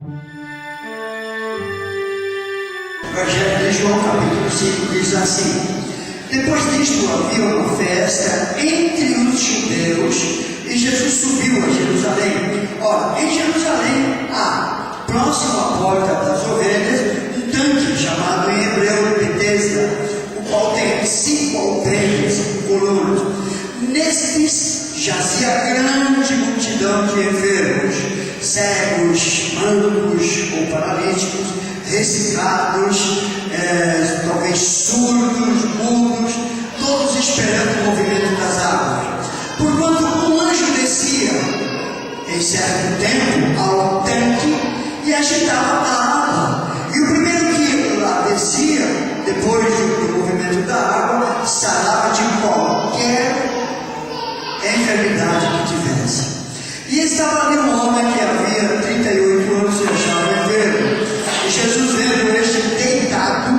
Evangelho de João, capítulo 5, diz assim: depois disto havia uma festa entre os judeus e Jesus subiu a Jerusalém. Ora, em Jerusalém há, próximo à porta das ovelhas, um tanque chamado em hebreu Betesda, o qual tem 5 alpendres, 5 colunas. Nestes jazia grande multidão de enfermos, cegos, mancos ou paralíticos, ressecados, talvez surdos, mudos, todos esperando o movimento das águas. Porquanto um anjo descia em certo tempo ao tanque e agitava a água. E o primeiro que lá descia, depois do movimento da água, sarava de qualquer enfermidade que tivesse. E estava ali um homem que havia 38 anos se achava enfermo. E Jesus, vendo este deitado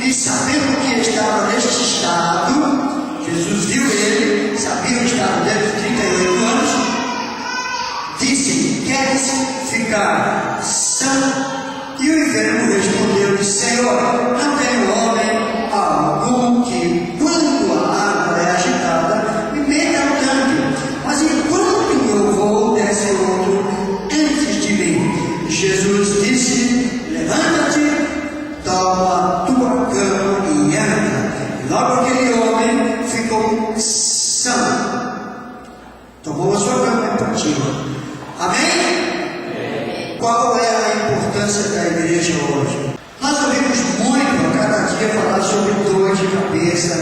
e sabendo que estava neste estado, Jesus viu ele, sabia o estado dele de 38 anos, disse: queres ficar são? E o enfermo respondeu: Senhor, não tenho homem algum que, quando a água é agitada, me meta no tanque, mas enquanto eu vou, desce outro antes de mim. Jesus disse: levanta-te, toma tua cama e anda. E logo aquele homem ficou são. Tomou a sua cama e partiu. Amém? Qual é a importância da igreja hoje? Nós ouvimos muito a cada dia falar sobre dor de cabeça,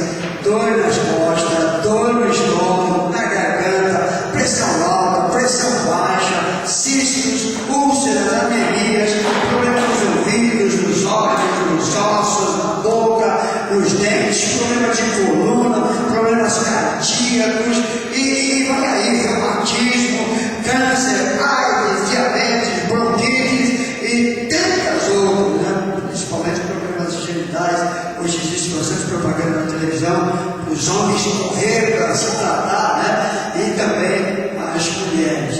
dor nas costas, dor no estômago, na garganta, pressão alta, pressão baixa, cistos, úlceras, anemias, problemas nos ouvidos, nos órgãos, nos ossos, na boca, nos dentes, problemas de coluna, problemas cardíacos, e vai aí, reumatismo, câncer, AIDS, diabetes, bronquite e tantas outras, né? Principalmente problemas genitais. Hoje existe bastante propaganda na televisão, os homens correram para se tratar, né? E também as mulheres.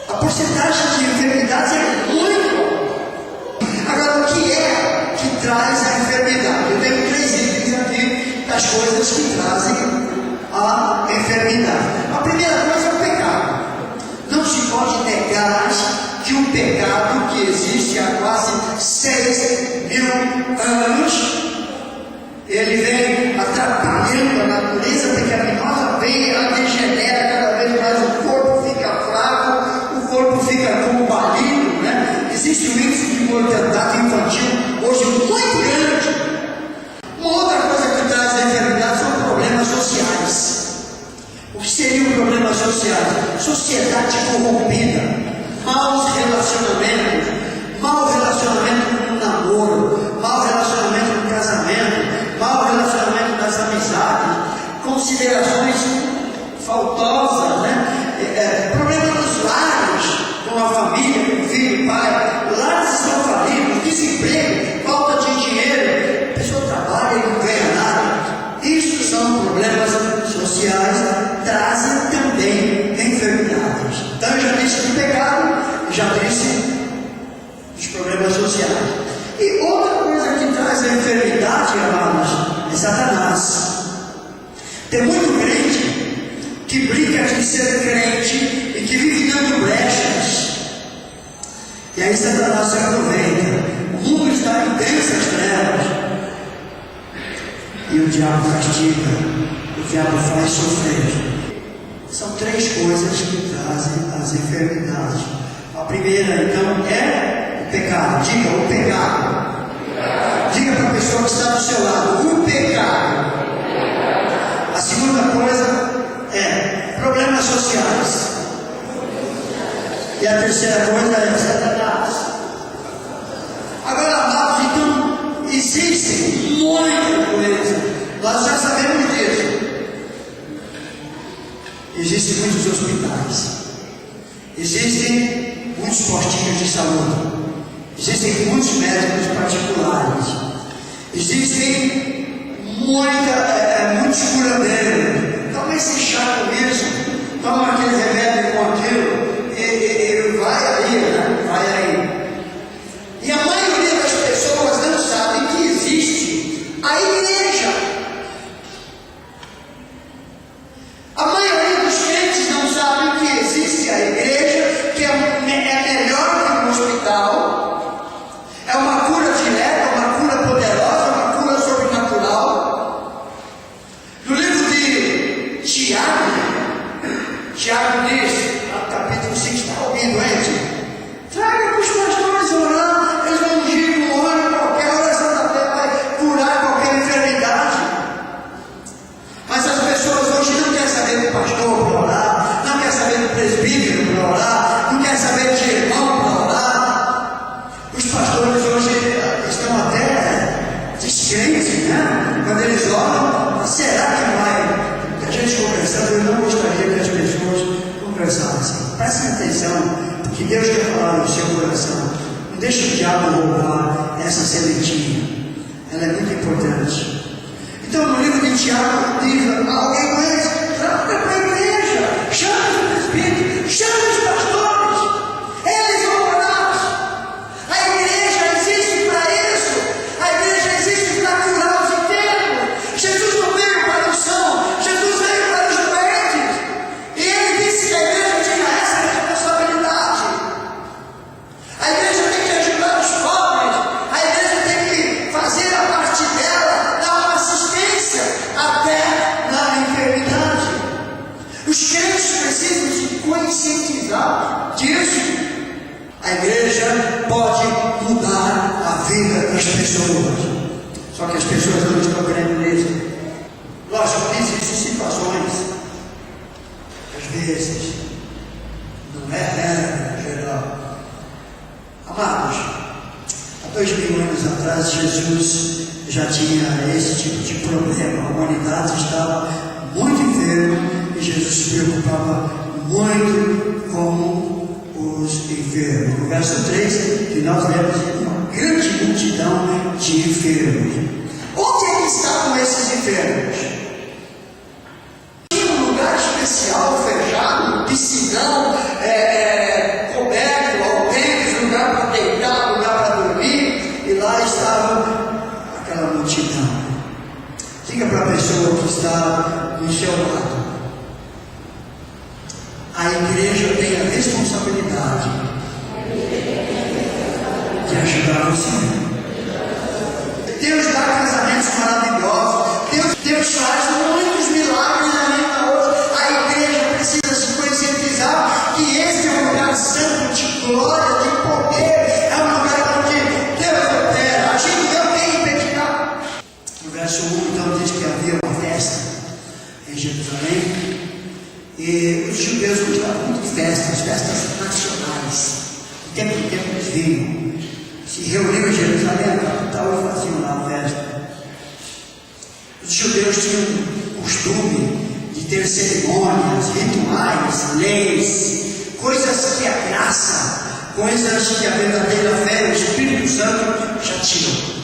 A porcentagem de enfermidades é muito alta. Agora, o que é que traz a enfermidade? Eu tenho 3 itens aqui das coisas que trazem a enfermidade. A primeira coisa é o pecado. Não se pode negar que o pecado que existe há quase 6.000 anos, ele vem atrapalhando a natureza pecaminosa, vem, ela degenera cada vez mais, o corpo fica fraco, o corpo fica combalido, né? Existe um índice de mortalidade infantil hoje muito grande. Uma outra coisa que traz a enfermidade são problemas sociais. O que seriam problemas sociais? Sociedade corrompida, maus relacionamentos, mau relacionamento no namoro, mau relacionamento no casamento, mau relacionamento nas amizades, considerações faltosas, né? Problemas nos lares, com a família, com o filho, o pai, lares estão falidos, desemprego, falta de dinheiro, a pessoa trabalha e não ganha nada. Isso são problemas sociais, trazem também enfermidades. Então eu já disse do pecado, já disse dos problemas sociais. E outra coisa que traz a enfermidade, amados, é Satanás. Tem muito crente que brinca de ser crente e que vive dando brechas. E aí Satanás se aproveita. O mundo está em densas trevas. E o diabo castiga. O diabo faz sofrer. São 3 coisas que trazem as enfermidades. A primeira, então, é o pecado. Diga o pecado. Diga para a pessoa que está do seu lado: o pecado. A segunda coisa é problemas sociais. E a terceira coisa é Satanás. Agora, amados, então, existem muita coisa. Nós já sabemos disso. Existem muitos hospitais. Existem muitos postinhos de saúde. Existem muitos médicos particulares. Existem muitos curandeiros. Talvez se chato mesmo. Toma aquele remédio com aquilo e vai aí, né? Vai aí. diabo roubar essa sementinha. Ela é muito importante. Então, no livro de Tiago, diz: alguém conhece? Traga para a igreja, chame os presbíteros, chame os pastores, eles vão orar. A igreja existe para isso, a igreja existe para curar os enfermos. Jesus não veio para os sãos, Jesus veio para os doentes, e ele disse que a igreja tinha essa responsabilidade. A igreja tem que ajudar os pobres, a igreja tem que fazer a parte dela, dar uma assistência até na enfermidade. Os crentes precisam se conscientizar disso. A igreja pode mudar a vida das pessoas, só que as pessoas não estão querendo nisso. Lógico que existem situações, às vezes, não é regra geral. Amados, há 2000 anos atrás, Jesus já tinha esse tipo de problema. A humanidade estava muito enferma e Jesus se preocupava muito com os enfermos. No verso 3, que nós lemos uma grande multidão de enfermos. Onde é que estavam esses enfermos? Tinha um lugar especial, fechado, piscinão, coberto, alpendre, lugar para deitar, lugar para dormir, e lá estava aquela multidão. Diga para a pessoa que está no seu lado: a igreja tem a responsabilidade de ajudar você. Deus dá casamentos maravilhosos, Deus faz muitos milagres na vida hoje. A igreja precisa se conscientizar que esse é um lugar santo de glória, de poder, é um lugar onde Deus opera. A gente não tem que pecar. No verso 1, então, diz que havia uma festa em Jerusalém, e os judeus gostavam muito de festas nacionais. De tempo em tempo eles vinham, se reuniam em Jerusalém, na capital, e faziam lá a festa. Os judeus tinham o costume de ter cerimônias, rituais, leis, coisas que a graça, coisas que a verdadeira fé, o Espírito Santo já tirou.